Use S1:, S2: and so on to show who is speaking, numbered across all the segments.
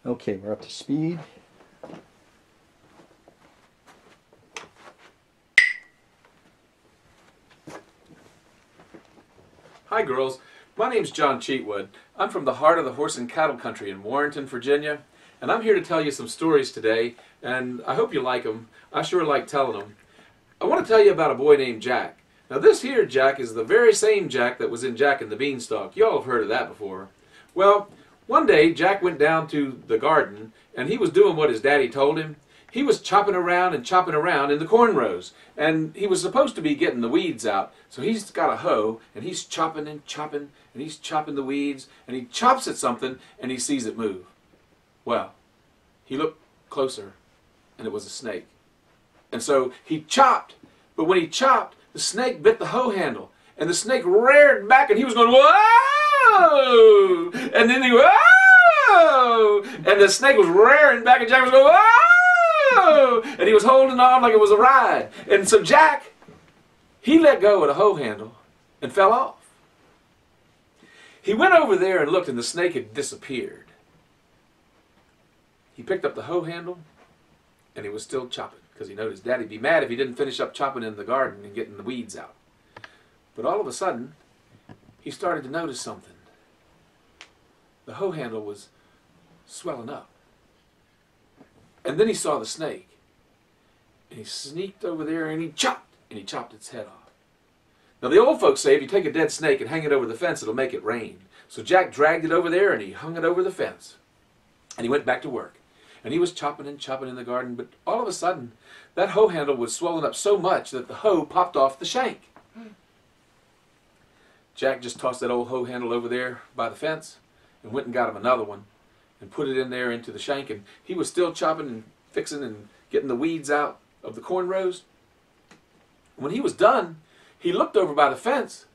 S1: Okay, we're up to speed.
S2: Hi girls, my name's John Cheatwood. I'm from the heart of the horse and cattle country in Warrenton, Virginia, and I'm here to tell you some stories today, and I hope you like them. I sure like telling them. I want to tell you about a boy named Jack. Now this here Jack is the very same Jack that was in Jack and the Beanstalk. You all have heard of that before. Well, one day Jack went down to the garden and he was doing what his daddy told him. He was chopping around in the corn rows, and he was supposed to be getting the weeds out. So he's got a hoe and he's chopping and chopping and he's chopping the weeds, and he chops at something and he sees it move. Well, he looked closer and it was a snake. And so he chopped, but when he chopped, the snake bit the hoe handle, and the snake reared back, and he was going, whoa! And then he, whoa! And the snake was rearing back, and Jack was going, whoa! And he was holding on like it was a ride. And so Jack, he let go of the hoe handle and fell off. He went over there and looked, and the snake had disappeared. He picked up the hoe handle, and he was still chopping, because he knew his daddy'd be mad if he didn't finish up chopping in the garden and getting the weeds out. But all of a sudden, he started to notice something. The hoe handle was swelling up. And then he saw the snake. And he sneaked over there and he chopped its head off. Now the old folks say if you take a dead snake and hang it over the fence, it'll make it rain. So Jack dragged it over there and he hung it over the fence. And he went back to work. And he was chopping and chopping in the garden, but all of a sudden, that hoe handle was swollen up so much that the hoe popped off the shank. Jack just tossed that old hoe handle over there by the fence and went and got him another one and put it in there into the shank, and he was still chopping and fixing and getting the weeds out of the corn rows. When he was done, he looked over by the fence,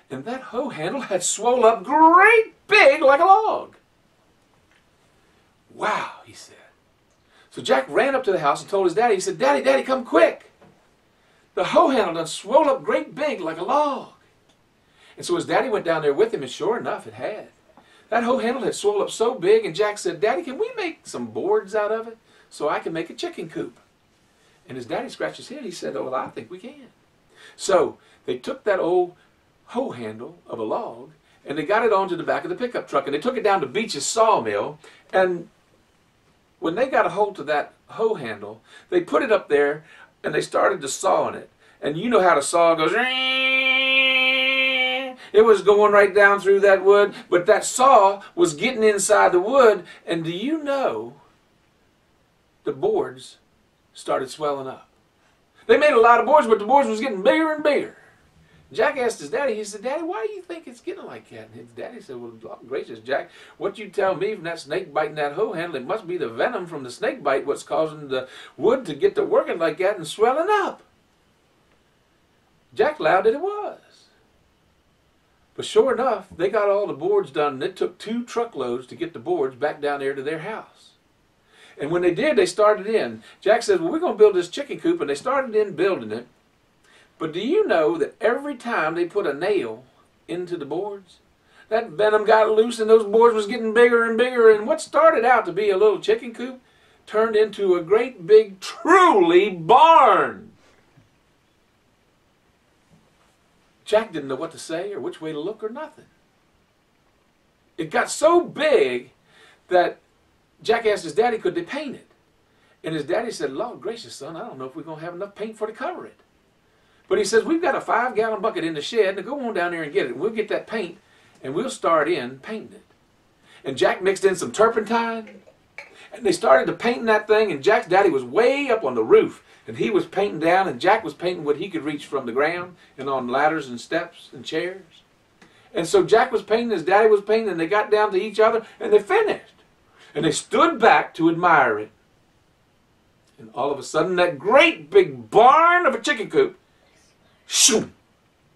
S2: and that hoe handle had swole up great big like a log. Wow, he said. So Jack ran up to the house and told his daddy. He said, Daddy, Daddy, come quick. The hoe handle done swole up great big like a log. And so his daddy went down there with him, and sure enough, it had. That hoe handle had swole up so big, and Jack said, Daddy, can we make some boards out of it so I can make a chicken coop? And his daddy scratched his head. He said, oh, well, I think we can. So they took that old hoe handle of a log, and they got it onto the back of the pickup truck, and they took it down to Beach's sawmill, and when they got a hold of that hoe handle, they put it up there and they started to saw on it. And you know how the saw goes, it was going right down through that wood, but that saw was getting inside the wood, and do you know the boards started swelling up? They made a lot of boards, but the boards was getting bigger and bigger. Jack asked his daddy, he said, Daddy, why do you think it's getting like that? And his daddy said, well, Lord gracious, Jack, what you tell me from that snake biting that hoe handle, it must be the venom from the snake bite what's causing the wood to get to working like that and swelling up. Jack allowed that it was. But sure enough, they got all the boards done, and it took 2 truckloads to get the boards back down there to their house. And when they did, they started in. Jack said, well, we're going to build this chicken coop, and they started in building it. But do you know that every time they put a nail into the boards, that venom got loose and those boards was getting bigger and bigger, and what started out to be a little chicken coop turned into a great big truly barn. Jack didn't know what to say or which way to look or nothing. It got so big that Jack asked his daddy could they paint it. And his daddy said, Lord gracious, son, I don't know if we're going to have enough paint for to cover it. But he says, we've got a 5-gallon bucket in the shed, and go on down there and get it. We'll get that paint, and we'll start in painting it. And Jack mixed in some turpentine, and they started to painting that thing, and Jack's daddy was way up on the roof, and he was painting down, and Jack was painting what he could reach from the ground, and on ladders and steps and chairs. And so Jack was painting, his daddy was painting, and they got down to each other, and they finished. And they stood back to admire it. And all of a sudden, that great big barn of a chicken coop, shoom,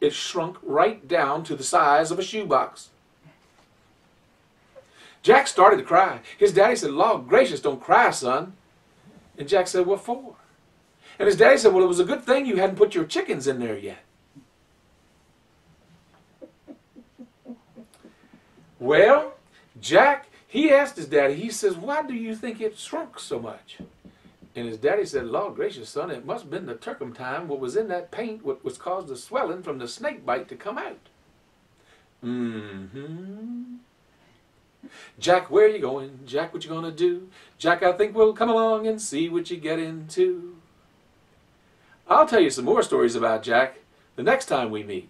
S2: it shrunk right down to the size of a shoebox. Jack started to cry. His daddy said, Lord gracious, don't cry, son. And Jack said, what for? And his daddy said, well, it was a good thing you hadn't put your chickens in there yet. Well, Jack, He asked his daddy, he says, why do you think it shrunk so much? And his daddy said, Lord gracious, son, it must have been the turpentine what was in that paint what was caused the swelling from the snake bite to come out. Jack, where you going? Jack, what you gonna do? Jack, I think we'll come along and see what you get into. I'll tell you some more stories about Jack the next time we meet.